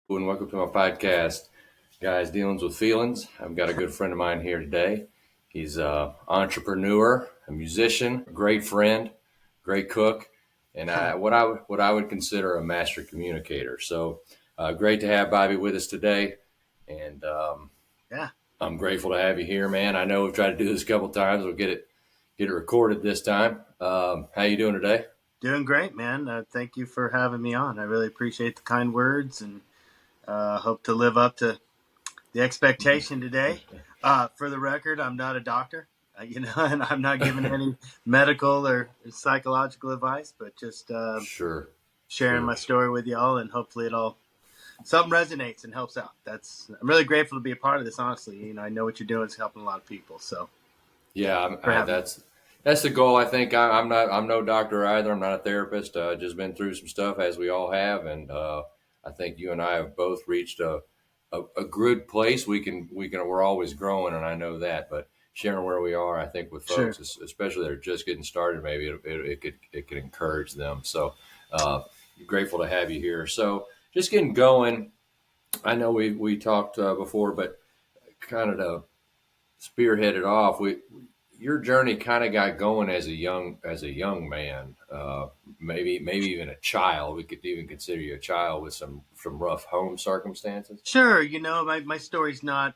And welcome to my podcast, Guys Dealings with Feelings. I've got a good friend of mine here today. He's an entrepreneur, a musician, a great friend, great cook, and what I would consider a master communicator. So great to have Bobby with us today, and Yeah, I'm grateful to have you here, man. I know we've tried to do this a couple times. We'll get it recorded this time. How you doing today? doing great, man. Thank you for having me on. I really appreciate the kind words and hope to live up to the expectation today. For the record, I'm not a doctor, and I'm not giving any medical or psychological advice, but just Sure, sharing sure. my story with y'all, and hopefully it all something resonates and helps out. I'm really grateful to be a part of this. Honestly, I know what you're doing is helping a lot of people. So Yeah, for having me. that's the goal. I think I'm no doctor either. I'm not a therapist. Just been through some stuff as we all have, and I think you and I have both reached a good place. We're always growing, and I know that. But sharing where we are, I think with Sure. folks, especially that are just getting started, maybe it could encourage them. So uh, grateful to have you here. So just getting going. I know we talked before, but kind of to spearhead it off, your journey kind of got going as a young man, maybe even a child. We could even consider you a child with some rough home circumstances. Sure. My story's not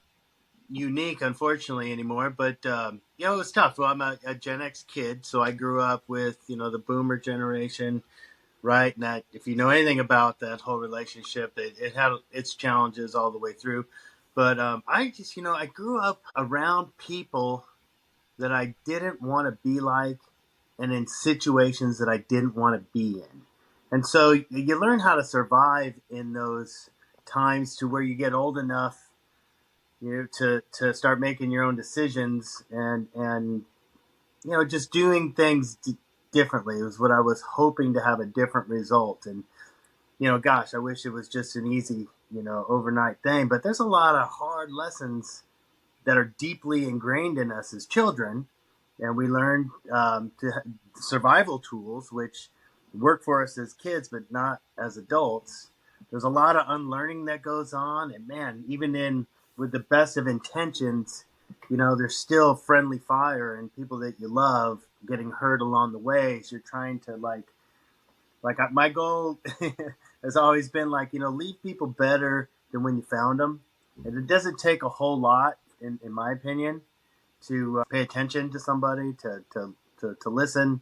unique, unfortunately, anymore. But it was tough. Well, I'm a Gen X kid, so I grew up with the Boomer generation, right? And that, if you know anything about that whole relationship, it had its challenges all the way through. But I just, I grew up around people that I didn't want to be like, and in situations that I didn't want to be in. And so you learn how to survive in those times to where you get old enough to start making your own decisions and just doing things differently. It was what I was hoping to have a different result. And gosh, I wish it was just an easy overnight thing. But there's a lot of hard lessons that are deeply ingrained in us as children, and we learn survival tools which work for us as kids, but not as adults. There's a lot of unlearning that goes on, and man, even in with the best of intentions, there's still friendly fire and people that you love getting hurt along the way. So you're trying to my goal has always been leave people better than when you found them, and it doesn't take a whole lot, in my opinion, to pay attention to somebody, to listen,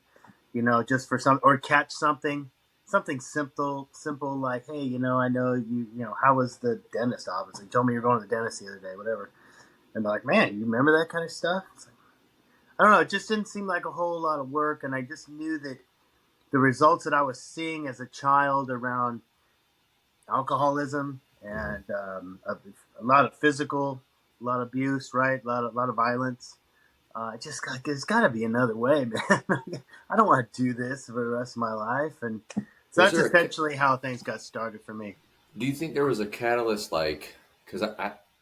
just for some or catch something simple like, hey, I know how was the dentist office? You told me you're going to the dentist the other day, whatever. And they're like, man, you remember that kind of stuff? It's like, I don't know. It just didn't seem like a whole lot of work, and I just knew that the results that I was seeing as a child around alcoholism Mhm. and a lot of physical, a lot of abuse, right? A lot of violence. Just there's got to be another way, man. I don't want to do this for the rest of my life, and so Was that's there essentially how things got started for me. do you think there was a catalyst, like, because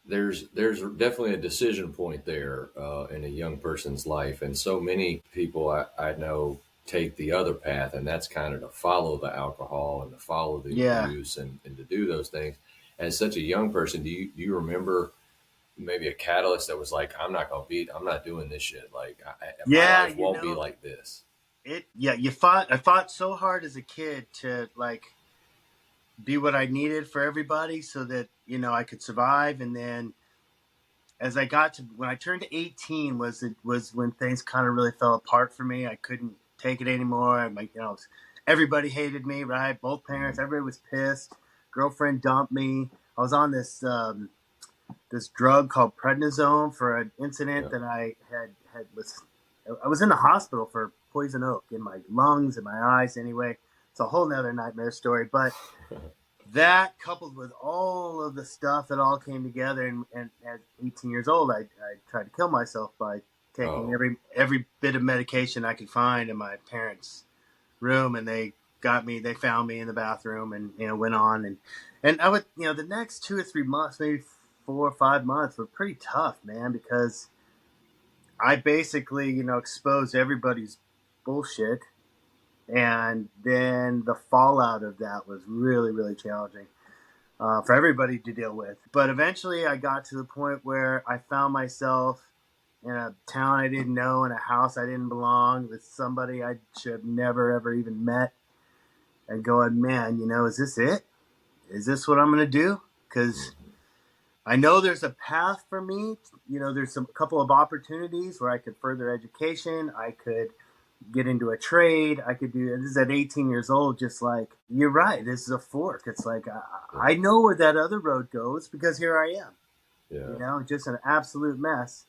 there's definitely a decision point there in a young person's life, and so many people I know take the other path, and that's kind of to follow the alcohol and to follow the Yeah, abuse and to do those things. As such a young person, do you remember maybe a catalyst that was like, I'm not doing this shit. Like, my yeah, life won't be like this. it. Yeah, you fought. I fought so hard as a kid to be what I needed for everybody, so that I could survive, and then as I got to when I turned 18 was when things kind of really fell apart for me. I couldn't take it anymore. Everybody hated me, right? Both parents, Mhm. everybody was pissed. Girlfriend dumped me. I was on this drug called prednisone for an incident Yeah. that I was in the hospital for poison oak in my lungs and my eyes. Anyway, it's a whole nother nightmare story. But that, coupled with all of the stuff that all came together, and at 18 years old, I tried to kill myself by taking Oh, every bit of medication I could find in my parents' room, and they found me in the bathroom, and went on, and I would, the next 2 or 3 months, maybe 4 or 5 months, were pretty tough, man, because I basically exposed everybody's bullshit, and then the fallout of that was really, really challenging. for everybody to deal with. But eventually, I got to the point where I found myself in a town I didn't know, in a house I didn't belong, with somebody I should have never ever even met, and going, man, is this it? Is this what I'm going to do? Because Mhm. I know there's a path for me. There's a couple of opportunities where I could further education. I could get into a trade. I could do this at 18 years old. Just like, you're right. This is a fork. It's like, I Yeah. know where that other road goes because here I am, Yeah. just an absolute mess.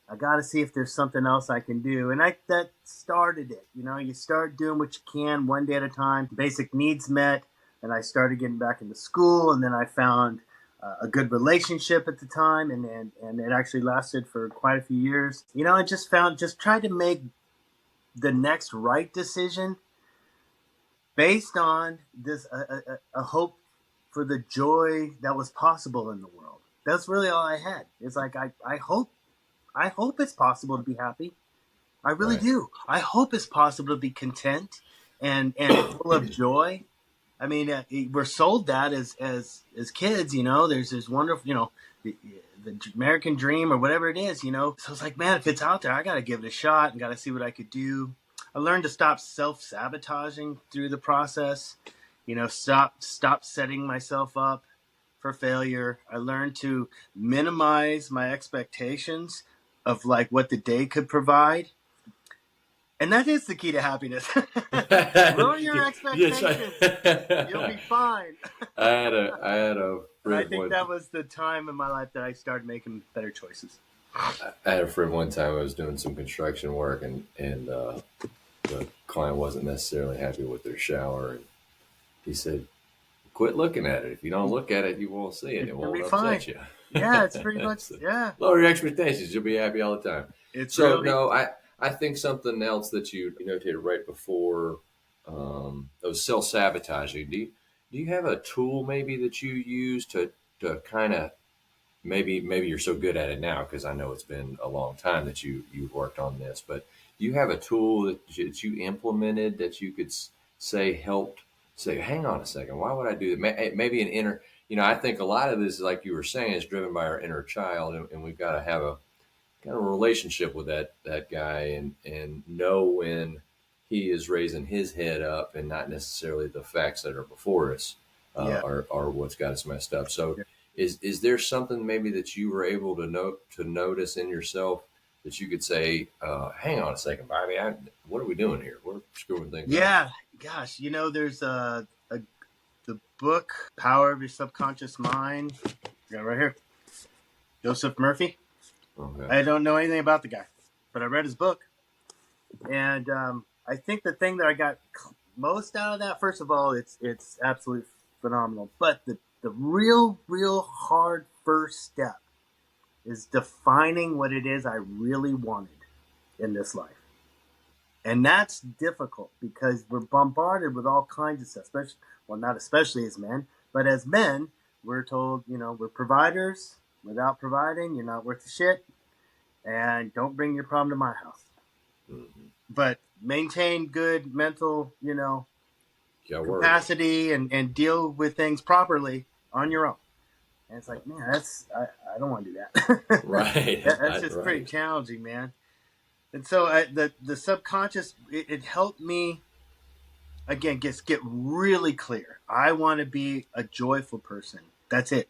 I got to see if there's something else I can do. And that started it. You start doing what you can one day at a time, basic needs met. And I started getting back into school. And then I found a good relationship at the time. And it actually lasted for quite a few years. I just tried to make the next right decision based on this a hope for the joy that was possible in the world. That's really all I had. It's like I hope it's possible to be happy. I really Right. do. I hope it's possible to be content and full of joy. I mean, we're sold that as kids. There's this wonderful, the American dream or whatever it is. So it's like, man, if it's out there, I got to give it a shot and got to see what I could do. I learned to stop self-sabotaging through the process. Stop setting myself up for failure. I learned to minimize my expectations of like what the day could provide. And that is the key to happiness. Lower your Yes, expectations. You'll be fine. I had a And I friend think one that was the time in my life that I started making better choices. I had a friend one time. I was doing some construction work, and the client wasn't necessarily happy with their shower, and he said, "Quit looking at it. If you don't look at it, you won't see it. It You'll be won't fine. upset you." Yeah, it's pretty much, So, yeah. lower your expectations. You'll be happy all the time. It's So really, no, I think something else that you notated right before was self sabotaging. Do you have a tool maybe that you use to kind of maybe you're so good at it now because I know it's been a long time that you've worked on this, but do you have a tool that you implemented that you could say helped say, hang on a second, why would I do that? Maybe an inner, I think a lot of this, like you were saying, is driven by our inner child, and we've got to have a kind of a relationship with that guy and know when he is raising his head up and not necessarily the facts that are before us yeah. are what's got us messed up. So Yeah. is there something maybe that you were able to notice in yourself that you could say, hang on a second, Bobby, what are we doing here? We're screwing things up. Yeah. Gosh, there's the book, Power of Your Subconscious Mind. Got it right here. Joseph Murphy. Okay. I don't know anything about the guy, but I read his book. And I think the thing that I got most out of that, first of all, it's absolutely phenomenal. But the real hard first step is defining what it is I really wanted in this life. And that's difficult because we're bombarded with all kinds of stuff, especially, well, not especially as men, but as men, we're told, we're providers. Without providing, you're not worth a shit. And don't bring your problem to my house. Mm-hmm. But maintain good mental, You got work. capacity and deal with things properly on your own. And it's like, man, I don't want to do that. Right. That's just pretty Right. challenging, man. And so the subconscious, it helped me again get really clear. I want to be a joyful person. That's it.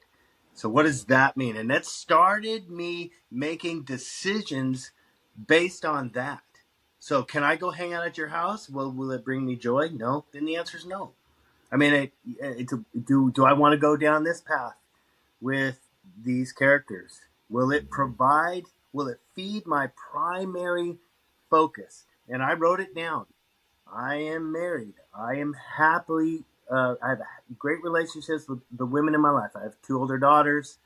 So what does that mean? And that started me making decisions based on that. So can I go hang out at your house? Well, will it bring me joy? No. Then the answer is no. I mean, do I want to go down this path with these characters? Will it Mm-hmm. provide? Will it feed my primary focus? And I wrote it down. I am married. I am happily. I have great relationships with the women in my life. I have two older daughters,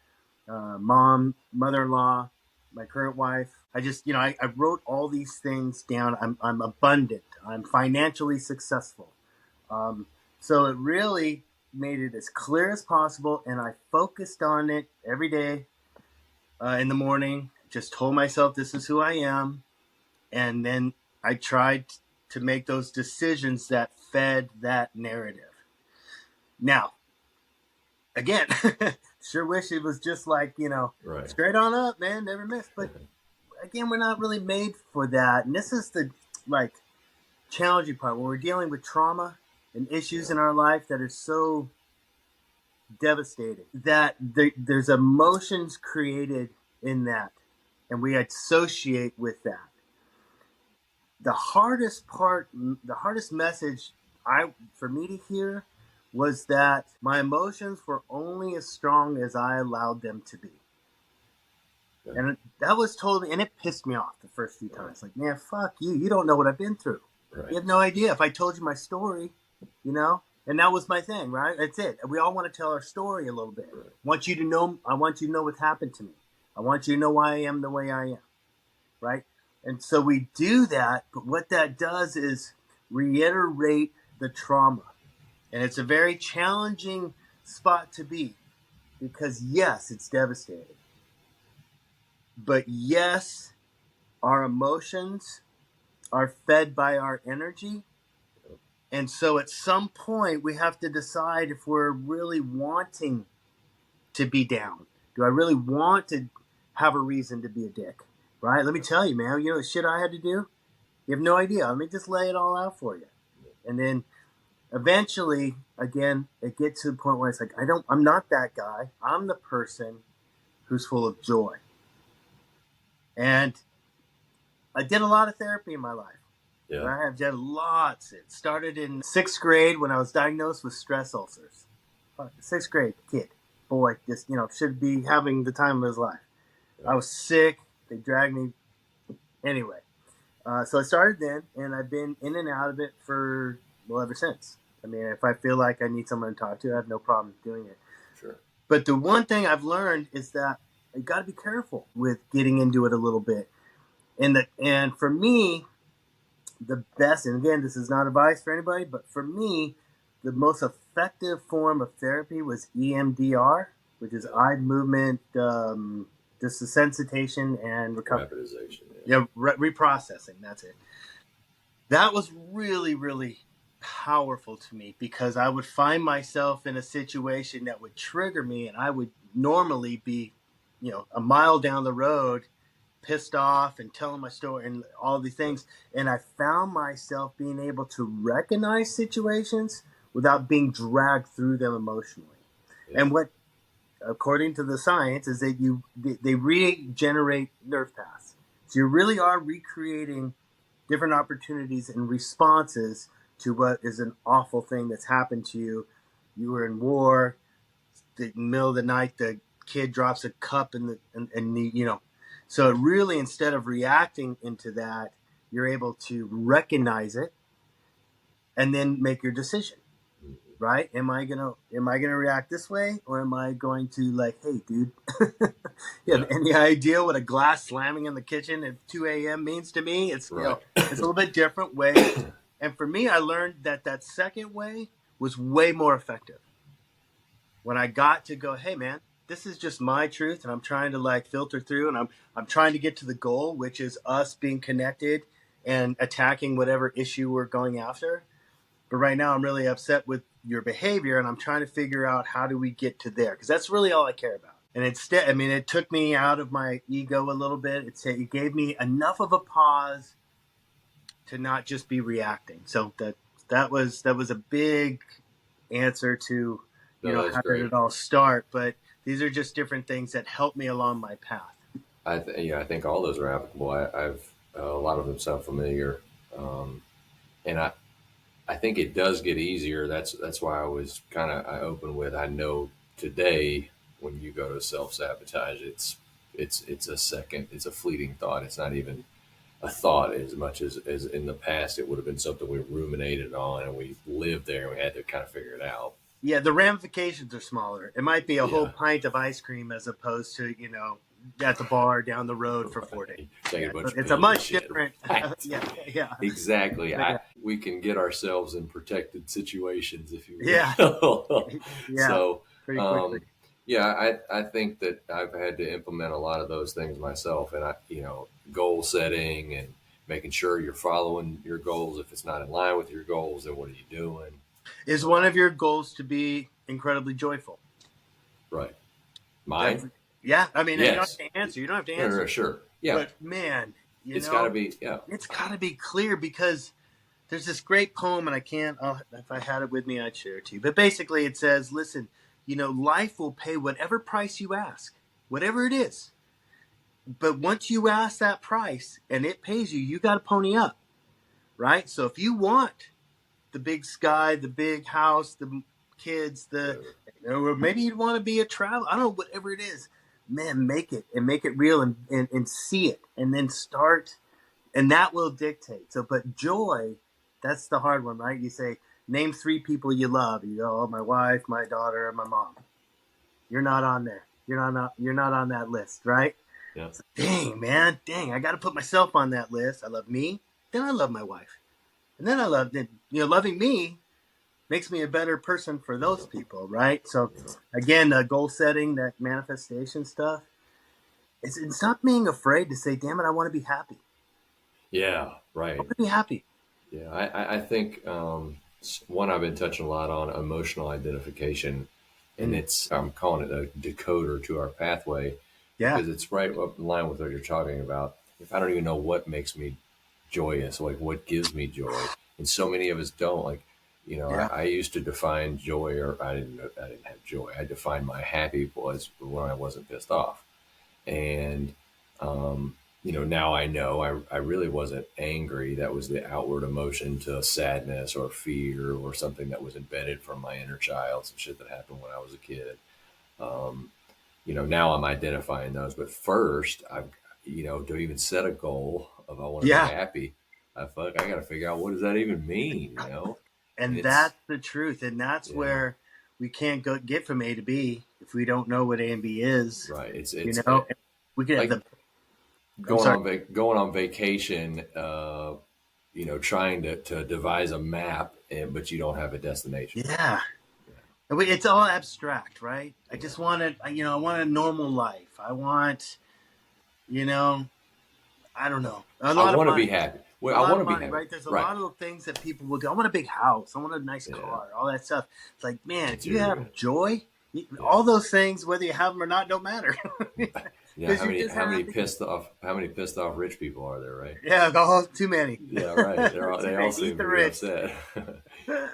mom, mother-in-law, my current wife. I just, I wrote all these things down. I'm abundant. I'm financially successful. Um, so it really made it as clear as possible, and I focused on it every day in the morning. Just told myself this is who I am, and then I tried to make those decisions that fed that narrative. Now, again, sure wish it was just like, Right. straight on up, man, never miss. But again, we're not really made for that. And this is the like challenging part when we're dealing with trauma and issues Yeah. in our life that are so devastating that there's emotions created in that, and we associate with that. The hardest part, the hardest message I for me to hear was that my emotions were only as strong as I allowed them to be. Yeah. And that was totally, and it pissed me off the first few Right. times. Like, man, fuck you. You don't know what I've been through. You Right. have no idea. If I told you my story, you know, and that was my thing, right? That's it. We all want to tell our story a little bit. Right. I want you to know. I want you to know what happened to me. I want you to know why I am the way I am, right? And so we do that. But what that does is reiterate the trauma, and it's a very challenging spot to be because yes, it's devastating, but yes, our emotions are fed by our energy. And so at some point, we have to decide if we're really wanting to be down. Do I really want to have a reason to be a dick? Right? Let me tell you, man, you know the shit I had to do? You have no idea. Let me just lay it all out for you. And then eventually, again, it gets to the point where it's like, I'm not that guy. I'm the person who's full of joy. And I did a lot of therapy in my life. Yeah. I have done lots. It started in sixth grade when I was diagnosed with stress ulcers. Sixth grade kid, boy, just should be having the time of his life. Yeah. I was sick. They dragged me anyway. So I started then, and I've been in and out of it for ever since. I mean, if I feel like I need someone to talk to, I have no problem doing it. Sure. But the one thing I've learned is that you got to be careful with getting into it a little bit. And for me, the best, and again, this is not advice for anybody, but for me, the most effective form of therapy was EMDR, which is Yeah. eye movement desensitization and recovery. Rapidization. Yeah, reprocessing. That's it. That was really, really powerful to me because I would find myself in a situation that would trigger me, and I would normally be, a mile down the road pissed off and telling my story and all these things. And I found myself being able to recognize situations without being dragged through them emotionally. Yeah. And what, according to the science, is that they regenerate nerve paths. So you really are recreating different opportunities and responses to what is an awful thing that's happened to you. You were in war. The middle of the night, the kid drops a cup in the so it really, instead of reacting into that, you're able to recognize it and then make your decision. Mhm. Right? Am I gonna react this way, or am I going to like, hey, dude, you have Yeah. any idea what a glass slamming in the kitchen at 2 a.m. means to me? It's Right. it's a little bit different way. And for me, I learned that second way was way more effective. When I got to go, hey man, this is just my truth, and I'm trying to like filter through, and I'm trying to get to the goal, which is us being connected and attacking whatever issue we're going after. But right now, I'm really upset with your behavior, and I'm trying to figure out how do we get to there, because that's really all I care about. And instead, I mean, it took me out of my ego a little bit. It gave me enough of a pause to not just be reacting. So that was a big answer to No, that's how did great. it all start. But these are just different things that helped me along my path. I think all those are applicable. I've a lot of them sound familiar, and I think it does get easier. That's why I opened with I know today when you go to self sabotage, it's a second, it's a fleeting thought. It's not even a thought as much as in the past it would have been something we ruminated on and we lived there and we had to kind of figure it out. Yeah, the ramifications are smaller. It might be a whole Yeah. pint of ice cream as opposed to at the bar down the road for 4 days. Right. Taking a bunch But of it's a pills and much shit. different. Right. Yeah. Exactly. Yeah. We can get ourselves in protected situations, if you Yeah. will. Yeah. So, Pretty quickly. yeah, I think that I've had to implement a lot of those things myself, and goal setting and making sure you're following your goals. If it's not in line with your goals, then what are you doing? Is one of your goals to be incredibly joyful? Right. That's Mine? yeah. I mean, you don't Yes. have to answer. You don't have to No, no, answer. no, sure. Yeah. But man, It's got to be. Yeah. it's got to be clear because there's this great poem, and I can't. If I had it with me, I'd share it to you. But basically, it says, "Listen, life will pay whatever price you ask, whatever it is. But once you ask that price and it pays you, you got to pony up, right? So if you want the big sky, the big house, the kids, Whatever. or maybe you'd want to be a travel. I don't know, whatever it is, man, make it and make it real and see it, and then start, and that will dictate. So, but joy, that's the hard one, right? You say, name three people you love. You go, oh, my wife, my daughter, and my mom. You're not on there. You're not on that list, right? Yeah. So, dang, man, dang, I got to put myself on that list. I love me, then I love my wife, and then I love loving me makes me a better person for those people, right? So, Yeah. again, goal setting, that manifestation stuff, it's not being afraid to say, damn it, I want to be happy. Yeah. I Right. want to be happy. Yeah. I think one I've been touching a lot on emotional identification, and Mm, I'm calling it a decoder to our pathway yeah, because it's right up in line with what you're talking about. If I don't even know what makes me joyous, like what gives me joy, and so many of us don't. Like, yeah, I used to define joy, or I didn't have joy. I defined my happy was when I wasn't pissed off, and um, now I know I really wasn't angry. That was the outward emotion to sadness or fear or something that was embedded from my inner child, some shit that happened when I was a kid. Um, now I'm identifying those. But first, to even set a goal of I want to be yeah. happy, I got to figure out what does that even mean, And And it's that's the truth. And that's yeah, where we can't get from A to B if we don't know what A and B is. right. You It's know, we could have like the, I'm sorry. going on vacation. Trying to devise a map, but you don't have a destination. Yeah. It's all abstract, right? I Yeah, just want I want a normal life. I want, you know, I don't know, a I lot of want to be money. happy. A Well, I lot want of to be money, happy. right? There's a Right. lot of things that people will do. I want a big house. I want a nice Yeah, car. All that stuff. It's like, man, if you material. have joy, Yeah. all those things, whether you have them or not, don't matter Yeah, because you're just happy. how many pissed off rich people are there, right? Yeah, oh, too many. Yeah, right. Too They all many. Eat seem the to be rich. upset.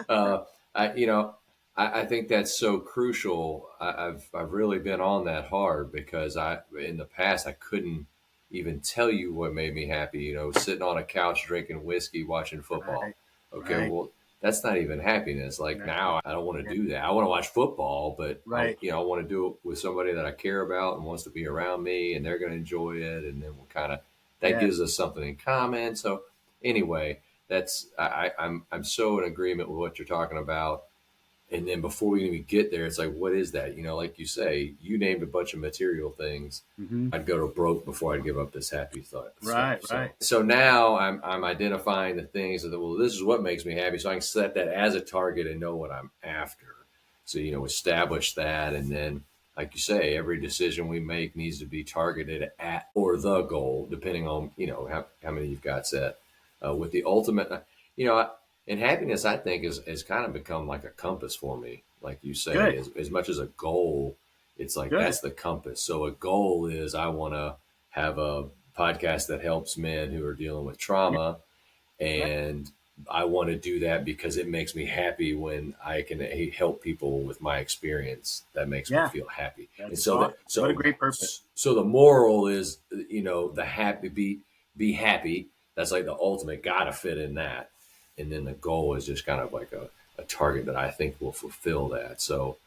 uh, I you know I think that's so crucial. I've really been on that hard because I in the past I couldn't even tell you what made me happy. Sitting on a couch drinking whiskey, watching football. Right, Okay, right, well that's not even happiness. Like right, now I don't want to yeah, do that. I want to watch football, but right. I want to do it with somebody that I care about and wants to be around me, and they're going to enjoy it, and then we'll kind of that Yeah, gives us something in common. So anyway, I'm so in agreement with what you're talking about. And then before we even get there, it's like, what is that? Like you say, you named a bunch of material things. hmm, I'd go to broke before I'd give up this happy thought stuff. right, right. So now I'm identifying the things that, well, this is what makes me happy. So I can set that as a target and know what I'm after. So establish that, and then like you say, every decision we make needs to be targeted at or the goal, depending on how many you've got set. With the ultimate, you know, and happiness, I think, is kind of become like a compass for me. Like you say, Good, as much as a goal, it's like good. that's the compass. So a goal is I want to have a podcast that helps men who are dealing with Yeah, trauma, yeah, and I want to do that because it makes me happy when I can help people with my experience. That makes me yeah. feel happy. And That's so that awesome. What a great purpose. so the moral is, the happy be happy. That's like the ultimate. Gotta fit in that. And then the goal is just kind of like a target that I think will fulfill that. So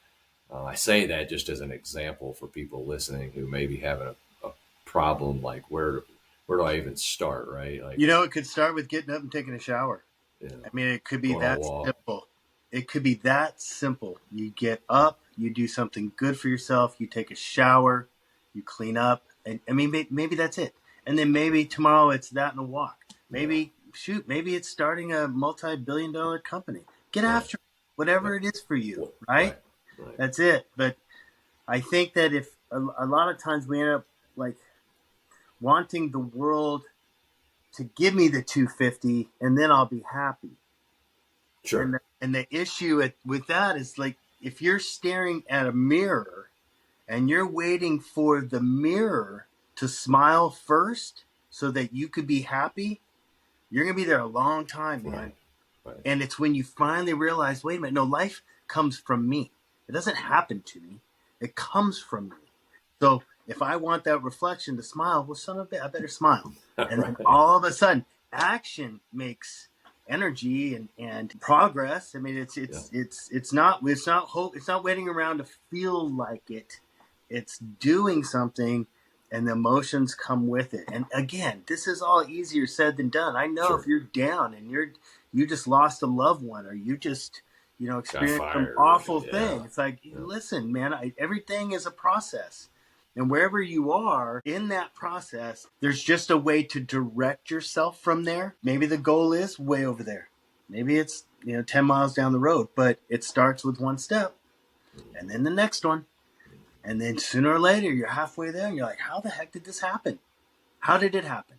I say that just as an example for people listening who may be having a problem, like where do I even start, right? Like, It could start with getting up and taking a shower. I mean, it could be going on a that walk. simple. It could be that simple. You get up, you do something good for yourself, you take a shower, you clean up, and I mean, maybe that's it. And then maybe tomorrow it's that and a walk. Yeah, Maybe, shoot, maybe it's starting a multi-billion-dollar company. Get right. after it, whatever Yep. it is for you, What? right? Right. Right. That's it. But I think that if a lot of times we end up like wanting the world to give me the 250 and then I'll be happy. Sure. And the issue with that is like if you're staring at a mirror and you're waiting for the mirror to smile first so that you could be happy, you're going to be there a long time, man. Right. Right. And it's when you finally realize, wait a minute, no, life comes from me. It doesn't happen to me. It comes from me. So if I want that reflection to smile, well, son of a bitch, I better smile. And then Right. all of a sudden, action makes energy and progress. I mean, Yeah. it's not hope. It's not waiting around to feel like it. It's doing something, and the emotions come with it. And again, this is all easier said than done. I know if Sure. you're down and you just lost a loved one, or you just Got experienced some fired. awful Yeah. thing. It's like, Yeah. listen, man, everything is a process. And wherever you are in that process, there's just a way to direct yourself from there. Maybe the goal is way over there. Maybe it's 10 miles down the road, but it starts with one step and then the next one. And then sooner or later, you're halfway there and you're like, how the heck did this happen? How did it happen?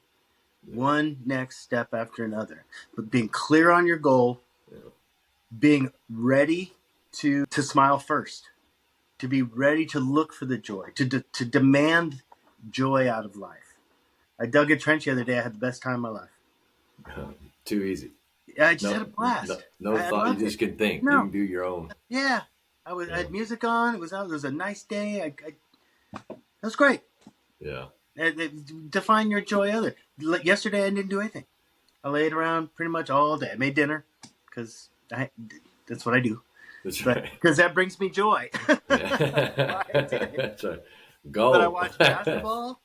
Yeah. One next step after another. But being clear on your goal, Yeah. being ready to smile first, to be ready to look for the joy, to demand joy out of life. I dug a trench the other day. I had the best time of my life. Too easy. I just had a No, no, blast. no I thought. You loved it. just can think. You No, can do your own. yeah, I Yeah. had music on. It was out. It was a nice day. It was great. Yeah. Define your joy other. Yesterday I didn't do anything. I laid around pretty much all day. I made dinner because that's what I do. That's But right. because that brings me joy. Yeah. I did. That's right. But I Go. watched basketball.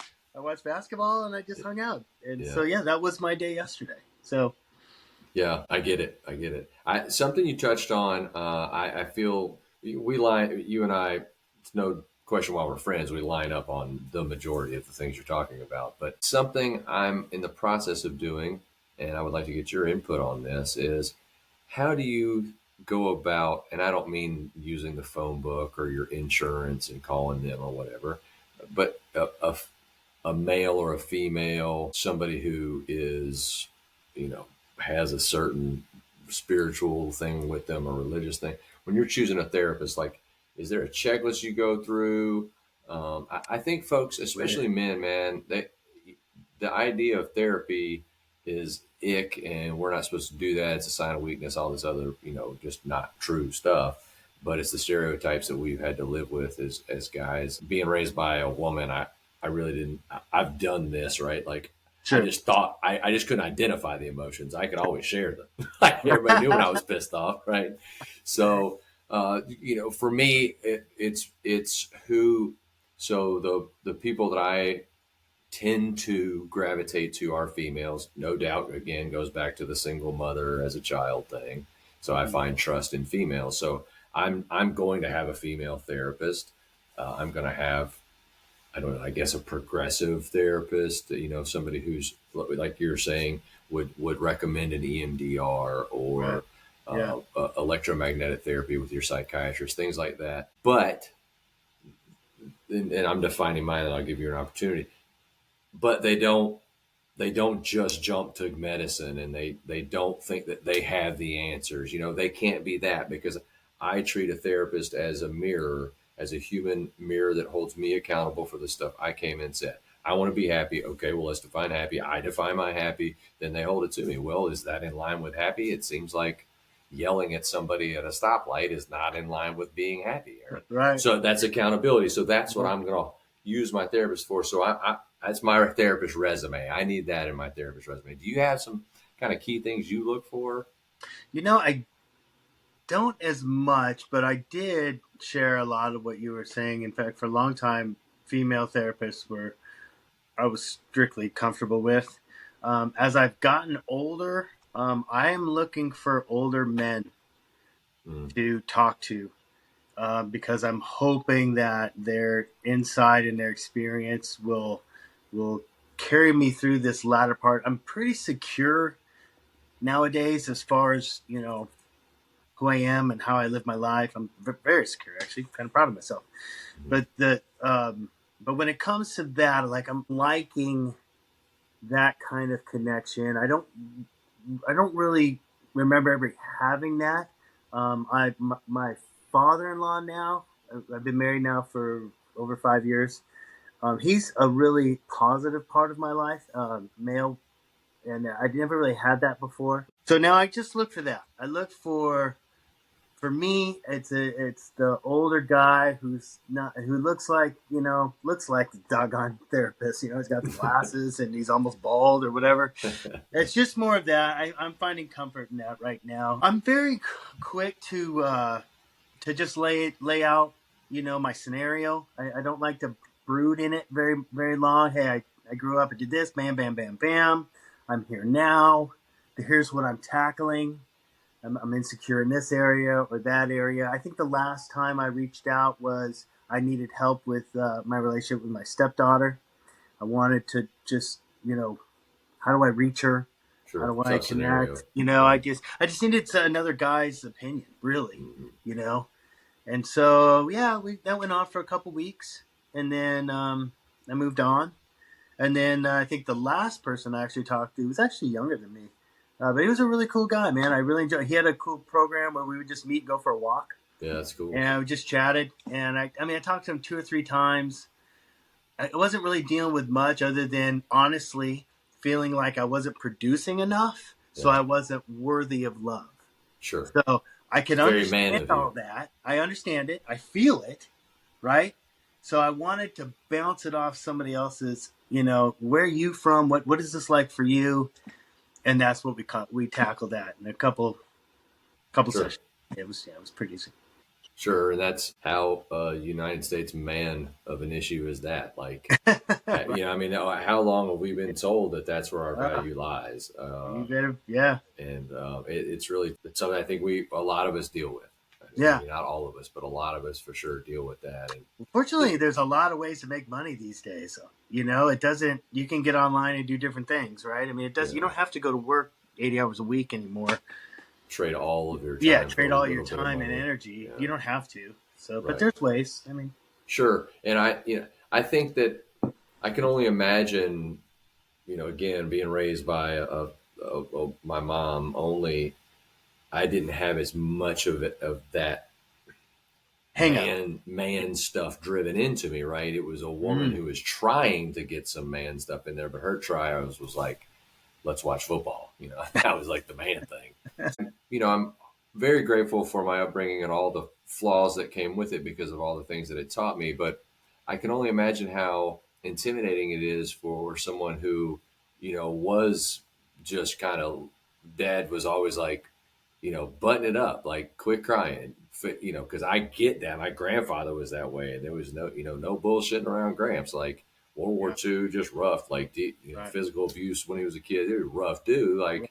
And I just hung out. And Yeah. so yeah, that was my day yesterday. So Yeah, I get it. I get it. Something you touched on. I feel we line. You and I. It's no question while we're friends, we line up on the majority of the things you're talking about. But something I'm in the process of doing, and I would like to get your input on this, is how do you go about? And I don't mean using the phone book or your insurance and calling them or whatever, but a male or a female, somebody who is, you know, has a certain spiritual thing with them or religious thing. When you're choosing a therapist, like, is there a checklist you go through? I think folks, especially men, man, the idea of therapy is ick, and we're not supposed to do that. It's a sign of weakness. All this other, just not true stuff. But it's the stereotypes that we've had to live with as guys. Being raised by a woman, I really didn't. I've done this, right? Like, I sure. just thought I just couldn't identify the emotions. I could always share them. Like, everybody knew when I was pissed off, right? So, for me, it's who. So the people that I tend to gravitate to are females. No doubt, again, goes back to the single mother as a child thing. So I find trust in females. So I'm going to have a female therapist. I'm going to have, I don't know, I guess a progressive therapist, somebody who's, like you're saying, would recommend an EMDR Right. or Yeah. electromagnetic therapy with your psychiatrist, things like that. But, and I'm defining mine, and I'll give you an opportunity. But they don't just jump to medicine, and they don't think that they have the answers. They can't be that, because I treat a therapist as a mirror, as a human mirror that holds me accountable for the stuff I came in and said. I want to be happy. Okay, well, let's define happy. I define my happy. Then they hold it to me. Well, is that in line with happy? It seems like yelling at somebody at a stoplight is not in line with being happy, Aaron. Right. So that's accountability. So that's what I'm going to use my therapist for. So that's my therapist resume. I need that in my therapist resume. Do you have some kind of key things you look for? I don't as much, but I did share a lot of what you were saying. In fact, for a long time, female therapists were I was strictly comfortable with. As I've gotten older, I am looking for older men Mm, to talk to, because I'm hoping that their insight and their experience will carry me through this latter part. I'm pretty secure nowadays as far as who I am and how I live my life. I'm very secure, actually, kind of proud of myself. mm, But when it comes to that, like, I'm liking that kind of connection. I don't really remember ever having that. My father-in-law now. I've been married now for over 5 years. He's a really positive part of my life, male, and I never really had that before. So now I just look for that. I look for me, it's the older guy who looks like looks like the doggone therapist. He's got the glasses and he's almost bald or whatever. It's just more of that. I'm finding comfort in that right now. I'm very quick to just lay out my scenario. I don't like to brood in it very very long. Hey, I grew up and did this. Bam, bam, bam, bam. I'm here now. Here's what I'm tackling. I'm insecure in this area or that area. I think the last time I reached out was I needed help with my relationship with my stepdaughter. I wanted to just, how do I reach her? How Sure. do I Tough connect? scenario. Yeah. I just needed another guy's opinion, really, Mm-hmm. you know. And so yeah, that went on for a couple weeks, and then I moved on. And then I think the last person I actually talked to was actually younger than me. But he was a really cool guy, man. I really enjoyed. He had a cool program where we would just meet, go for a walk, Yeah, that's cool. and we just chatted. And I talked to him 2 or 3 times. I wasn't really dealing with much other than honestly feeling like I wasn't producing enough, so Yeah. I wasn't worthy of love. Sure. So I can It's very man understand of you. all that. I understand it. I feel it, right? So I wanted to bounce it off somebody else's. Where are you from? What is this like for you? And that's what we tackled that in a couple Sure. sessions. It was pretty easy. Sure. And that's how United States man of an issue is that. Like, Right. I mean, how long have we been told that that's where our Uh, value lies? you better, yeah, And it's something I think a lot of us deal with. yeah. Maybe not all of us, but a lot of us for sure deal with that. And Fortunately, there's a lot of ways to make money these days. It doesn't. You can get online and do different things, right? I mean, it does. You yeah, don't have to go to work 80 hours a week anymore. trade all of your Yeah, time for trade a all your little bit of time and money. energy. Yeah, You don't have to. So, but right. there's ways. I mean, Sure. And I think that I can only imagine, again, being raised by my mom only, I didn't have as much of that hang up. man stuff driven into me, right? It was a woman Mm. who was trying to get some man stuff in there, but her trials was like, let's watch football. That was like the man thing. I'm very grateful for my upbringing and all the flaws that came with it because of all the things that it taught me. But I can only imagine how intimidating it is for someone who, was just kind of, dad was always like, button it up, like quit crying, because I get that. My grandfather was that way, and there was no bullshitting around Gramps. Like World War Yeah. II, just rough, like Right. physical abuse when he was a kid. He was a rough dude, like,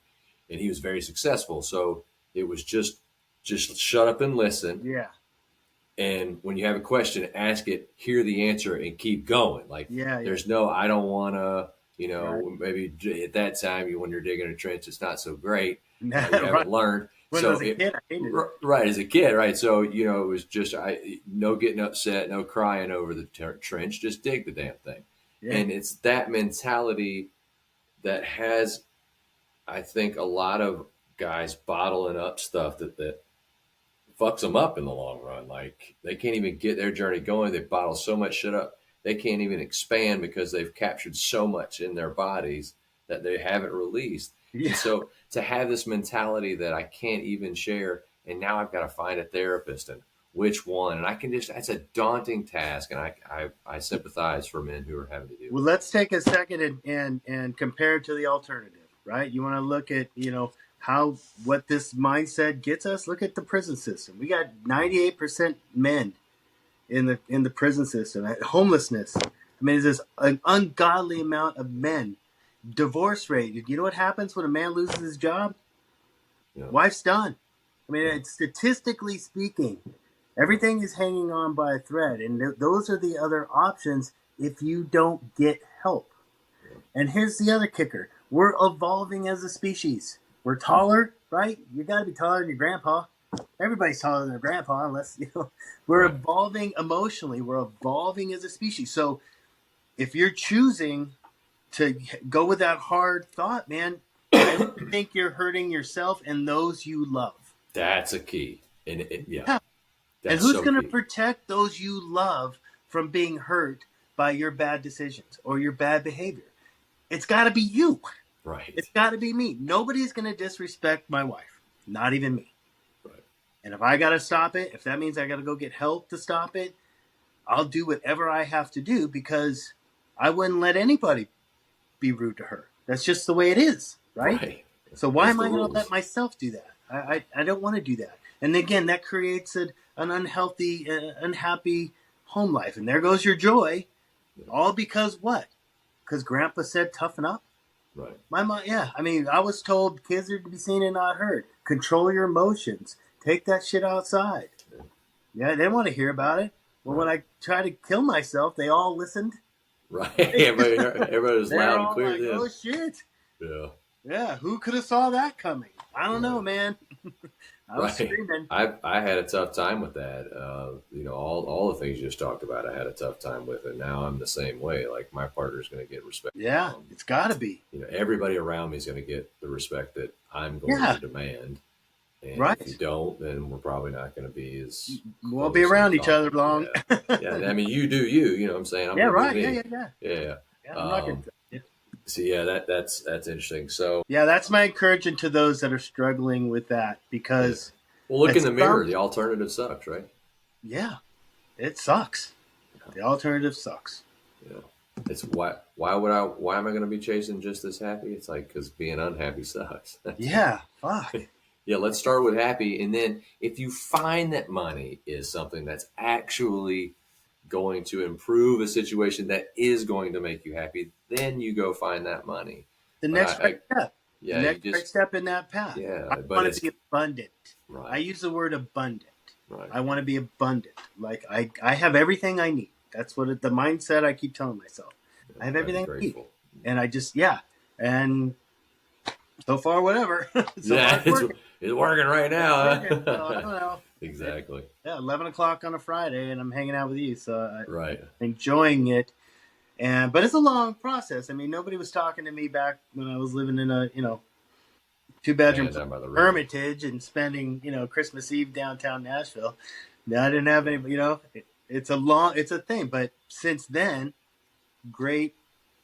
and he was very successful. So it was just shut up and listen. Yeah. And when you have a question, ask it, hear the answer, and keep going. Like Yeah. Yeah. there's no, I don't want to. Right. Maybe at that time, when you're digging a trench, it's not so great. You Right. haven't learned. When I So was a kid, I hated it. right as a kid, right? So it was just no getting upset, no crying over the trench, just dig the damn thing. Yeah. And it's that mentality that has, I think, a lot of guys bottling up stuff that fucks them up in the long run. Like they can't even get their journey going. They bottle so much shit up. They can't even expand because they've captured so much in their bodies that they haven't released. And Yeah. so to have this mentality that I can't even share, and now I've got to find a therapist and which one, and I can that's a daunting task. And I sympathize for men who are having to deal Well, with that. let's take a second and compare it to the alternative, right? You want to look at how what this mindset gets us. Look at the prison system. We got 98% men in the prison system. Homelessness. I mean, there's an ungodly amount of men. Divorce rate. You know what happens when a man loses his job? Yeah, Wife's done. I mean, yeah, it's statistically speaking, everything is hanging on by a thread, and those are the other options if you don't get help. yeah. And here's the other kicker: we're evolving as a species. We're taller, right? You got to be taller than your grandpa. Everybody's taller than their grandpa, unless we're Right. evolving emotionally. We're evolving as a species. So if you're choosing to go with that hard thought, man, I think you're hurting yourself and those you love. That's a key. And yeah, Yeah. And that's who's so going to key. protect those you love from being hurt by your bad decisions or your bad behavior. It's got to be you. Right. It's got to be me. Nobody's going to disrespect my wife, not even me. Right. And if I got to stop it, if that means I got to go get help to stop it, I'll do whatever I have to do because I wouldn't let anybody be rude to her. That's just the way it is, right? Right. So why That's am the I going to rules. let myself do that? I don't want to do that. And again, that creates an unhealthy, unhappy home life. And there goes your joy. Yeah. All because what? Because Grandpa said toughen up? Right. My mom, yeah. I mean, I was told kids are to be seen and not heard. Control your emotions. Take that shit outside. Yeah. Yeah, they didn't want to hear about it. Well, when Right. I tried to kill myself, they all listened. Right. Everybody was They're loud and all clear like, then. "Oh shit, Yeah. yeah, who could have saw that coming?" I don't know, Right. man. I was Right. screaming. I had a tough time with that. All the things you just talked about, I had a tough time with it. Now I'm the same way. Like my partner's going to get respect. Yeah, Um, it's got to be. Everybody around me is going to get the respect that I'm going Yeah, to demand. And if you right. don't, then we're probably not going to be as We won't be close and around each other talking. long. Yeah. Yeah. I mean, you do you. You know what I'm saying? I'm Yeah, going to do right. Yeah, me. yeah, yeah. Yeah. Yeah, I'm not gonna. Um, so yeah, that's interesting. So Yeah, that's my encouragement to those that are struggling with that yeah. because Well, look in it's the some. mirror. The alternative sucks, right? Yeah, it sucks. The alternative sucks. Yeah. It's why am I going to be chasing just this happy? It's like because being unhappy sucks. Yeah, fuck. Yeah, let's start with happy, and then if you find that money is something that's actually going to improve a situation that is going to make you happy, then you go find that money. The But next right step. The yeah, you next right just step in that path. I yeah, but want it's to be abundant. I right, use the word abundant. right. I want to be abundant. Like I have everything I need. That's what the mindset I keep telling myself. Yeah, I have you got to be everything I need. grateful. And I just, yeah. And so far, whatever. So far, Yeah, it's working. it's working right It's now. working. So I Huh? don't know. Exactly. Yeah, 11 o'clock on a Friday, and I'm hanging out with you. So I'm Right. enjoying it. But it's a long process. I mean, nobody was talking to me back when I was living in a, 2 bedroom Van down by the river. Hermitage and spending, Christmas Eve downtown Nashville. I didn't have any, it's a thing. But since then, great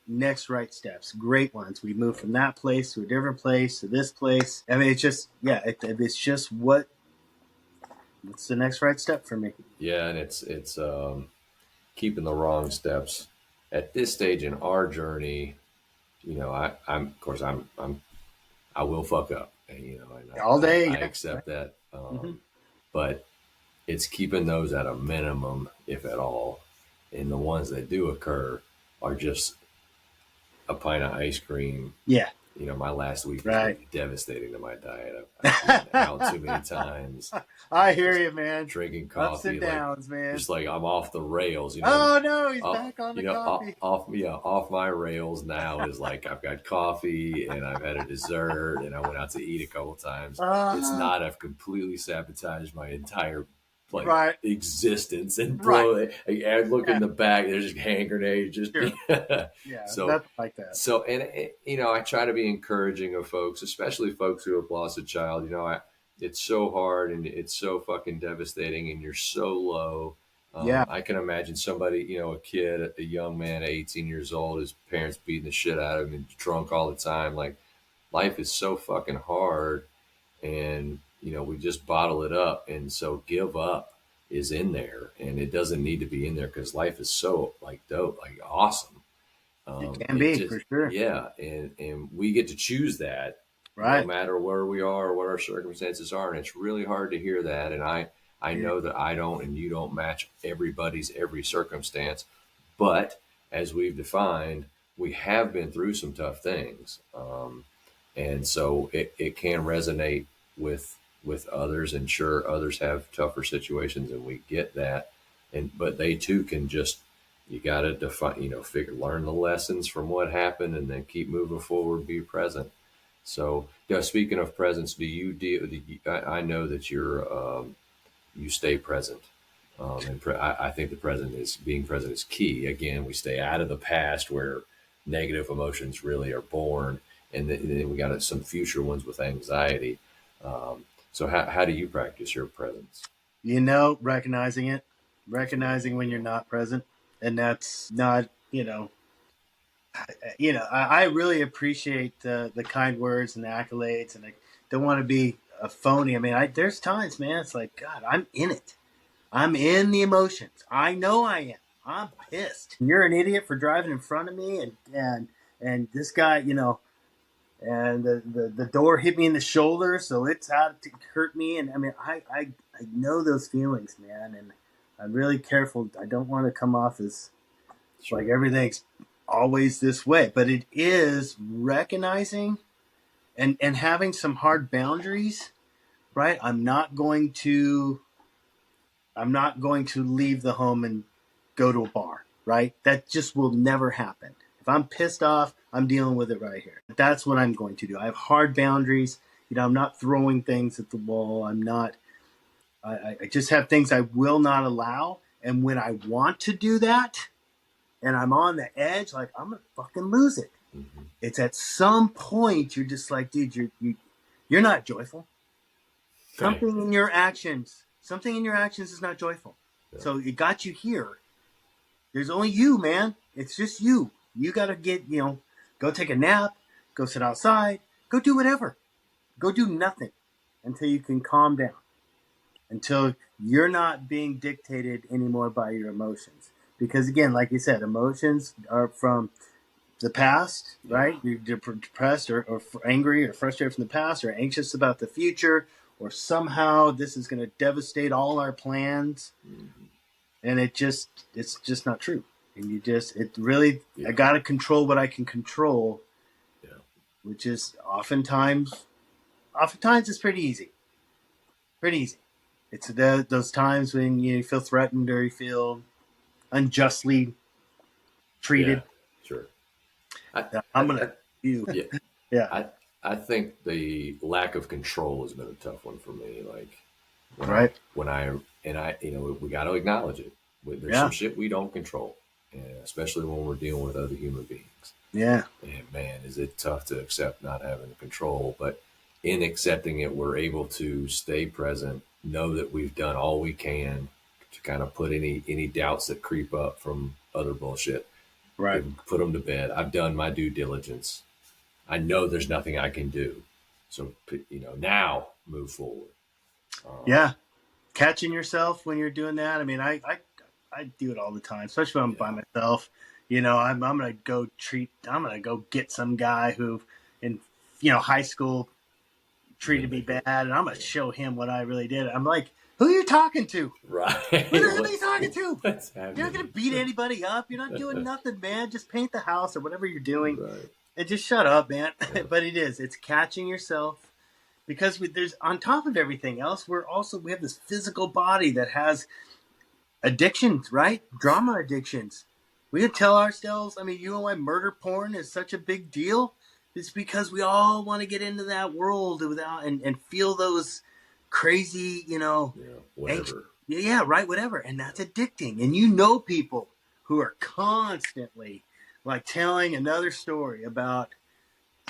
next right steps, great ones. We moved from that place to a different place to this place. I mean, it's just, yeah, it's just what's the next right step for me? Yeah, and it's keeping the wrong steps at this stage in our journey. I'm of course I will fuck up, and All day, I yeah. accept that. Mm-hmm. But it's keeping those at a minimum, if at all. And the ones that do occur are just a pint of ice cream. Yeah, My last week has right. been devastating to my diet. I've been out too many times, I hear just you, man. drinking Ups coffee, and like downs, man. just like I'm off the rails. Oh no, he's Off, back on the coffee. off my rails now is like I've got coffee and I've had a dessert and I went out to eat a couple times. It's Uh, not. I've completely sabotaged my entire right, existence and right. blow it. I look Yeah, in the back. There's just hand grenades. Just sure. Yeah, so nothing like that. and I try to be encouraging of folks, especially folks who have lost a child. It's so hard and it's so fucking devastating, and you're so low. Yeah, I can imagine somebody, a kid, a young man, 18 years old, his parents beating the shit out of him and drunk all the time. Like life is so fucking hard, and we just bottle it up, and so give up is in there, and it doesn't need to be in there because life is so like dope, like awesome. it can It be just for sure. yeah, and we get to choose that no Right. matter where we are or what our circumstances are, and it's really hard to hear that. And I Yeah. know that I don't, and you don't match everybody's every circumstance, but as we've defined, we have been through some tough things, and so it can resonate with others, and sure, others have tougher situations, and we get that, but they too can just you got to define, learn the lessons from what happened, and then keep moving forward, be present. So, speaking of presence, do you deal? I know that you stay present, and I think the present is being present is key. Again, we stay out of the past where negative emotions really are born, and then we got some future ones with anxiety. So, how do you practice your presence? Recognizing it, recognizing when you're not present. and that's not, I really appreciate the kind words and the accolades, and I don't want to be a phony. I mean, there's times, man, it's like, God, I'm in it. I'm in the emotions. I know I am. I'm pissed. You're an idiot for driving in front of me, and this guy, and the door hit me in the shoulder, so it's out to hurt me. And I mean, I know those feelings, man, and I'm really careful. I don't want to come off as like Sure. everything's always this way, but it is recognizing and having some hard boundaries, right? I'm not going to leave the home and go to a bar, right? That just will never happen. If I'm pissed off, I'm dealing with it right here. That's what I'm going to do. I have hard boundaries. I'm not throwing things at the wall. I just have things I will not allow. And when I want to do that and I'm on the edge, like I'm going to fucking lose it. Mm-hmm. It's at some point you're just like, dude, you're not joyful. Right. Something in your actions is not joyful. Yeah. So it got you here. There's only you, man. It's just you. You got to go take a nap, go sit outside, go do whatever. Go do nothing until you can calm down, until you're not being dictated anymore by your emotions. Because again, like you said, emotions are from the past, Yeah. right? You're depressed or angry or frustrated from the past or anxious about the future, or somehow this is going to devastate all our plans. Mm-hmm. And it's just not true. And it really, Yeah. I got to control what I can control, Yeah. which is oftentimes it's pretty easy. Pretty easy. It's those times when you feel threatened or you feel unjustly Yeah. treated. Sure. I, That I, I'm going I to do. yeah. Yeah. I think the lack of control has been a tough one for me. Like Right. when I and I we got to acknowledge it. There's some Yeah. shit we don't control, and especially when we're dealing with other human beings. Yeah. And man, is it tough to accept not having control? But in accepting it, we're able to stay present, know that we've done all we can to kind of put any doubts that creep up from other bullshit, Right. put them to bed. I've done my due diligence. I know there's nothing I can do. So, now move forward. Um, Yeah. Catching yourself when you're doing that. I mean, I do it all the time, especially when I'm by yeah, myself. I'm gonna go get some guy who in high school been treated me there. bad, and I'm gonna Yeah. show him what I really did. I'm like, who are you talking to? Right. Who the hell are you talking to? What's You're not gonna happening? beat anybody up. You're not doing nothing, man. Just paint the house or whatever you're doing, Right. and just shut up, man. Yeah. But it's catching yourself, because there's, on top of everything else, we have this physical body that has addictions, right? Drama addictions. We could tell ourselves, I mean, you know why murder porn is such a big deal? It's because we all want to get into that world without and feel those crazy, Yeah. anxious, Whatever. yeah, right, whatever. And that's addicting. And people who are constantly like telling another story about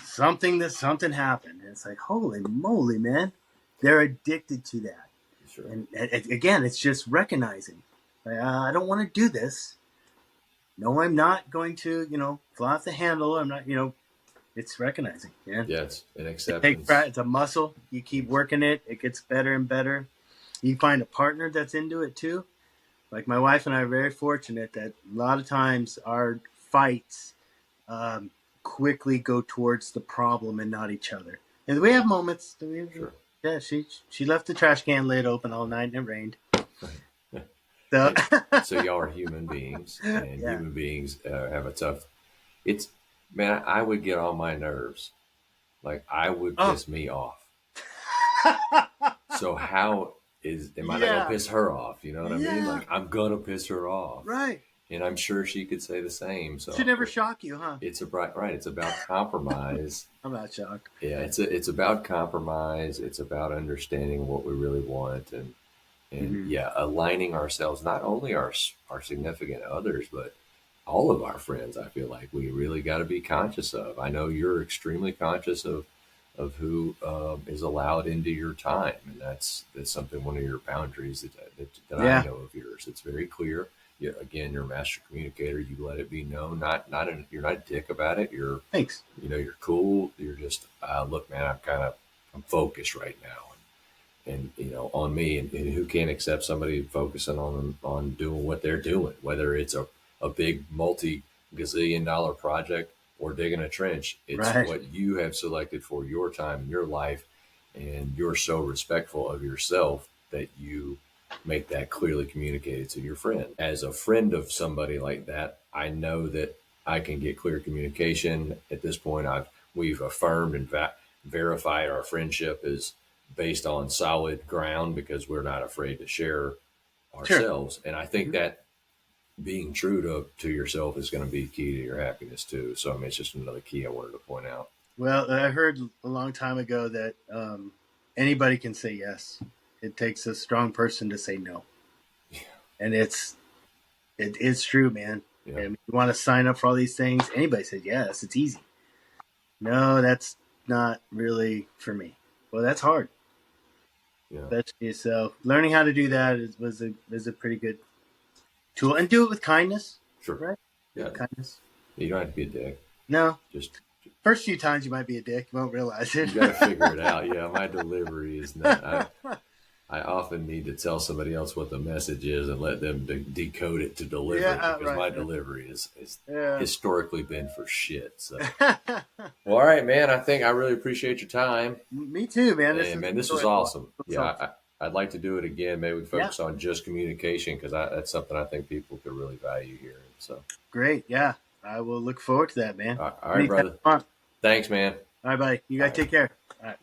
something happened. And it's like, holy moly, man. They're addicted to that. Sure. And again, it's just recognizing, I don't want to do this. No, I'm not going to, fly off the handle. I'm not, it's recognizing. Yeah. Yes. And It takes acceptance. practice. It's a muscle. You keep working it. It gets better and better. You find a partner that's into it too. Like my wife and I are very fortunate that a lot of times our fights quickly go towards the problem and not each other. And we have moments. Sure. Yeah, she left the trash can lid open all night and it rained. Right. So, So y'all are human beings, and yeah. human beings have a tough. It's man, I would get on my nerves. Like I would Oh, piss me off. So how am I not gonna yeah, piss her off? You know what I mean? yeah, Like I'm gonna piss her off, right. and I'm sure she could say the same. Should So never shock you, huh? it's right. It's about compromise. I'm not shocked. Yeah, it's about compromise. It's about understanding what we really want, and Mm-hmm. yeah, aligning ourselves, not only our significant others, but all of our friends. I feel like we really got to be conscious of. I know you're extremely conscious of who is allowed into your time, and that's something, one of your boundaries that I Yeah, know of yours. It's very clear. again, you're a master communicator. You let it be known. You're not a dick about it. Thanks. You're cool. You're just, look, man, I'm focused right now. And on me, and who can't accept somebody focusing on doing what they're doing, whether it's a big multi gazillion dollar project or digging a trench. It's Right. what you have selected for your time in your life, and you're so respectful of yourself that you make that clearly communicated to your friend. As a friend of somebody like that, I know that I can get clear communication. At this point, we've affirmed and verified our friendship is based on solid ground because we're not afraid to share Sure. ourselves. And I think Mhm. that being true to yourself is going to be key to your happiness too. So I mean, it's just another key I wanted to point out. Well, I heard a long time ago that anybody can say yes. It takes a strong person to say no, and it's true, man. Yeah, And you want to sign up for all these things. Anybody says yes. It's easy. No, that's not really for me. Well, that's hard. yeah, Especially so. Learning how to do that was a pretty good tool, and do it with kindness, sure. right? Do it Yeah, with kindness. you don't have to be a dick. No, Just first few times you might be a dick. You won't realize it. you got to figure it out. Yeah, my delivery is not. I often need to tell somebody else what the message is and let them decode it to deliver it Yeah, because right. my delivery is Yeah. historically been for shit. So, well, all right, man. I think I really appreciate your time. Me too, man. This And is man, this was enjoyable. awesome. It's Yeah, awesome. I'd like to do it again. Maybe we Yeah, focus on just communication because that's something I think people could really value here. So, great. Yeah, I will look forward to that, man. all right, Anytime brother. you want. Thanks, man. All right, buddy. You All guys right. take care. All right.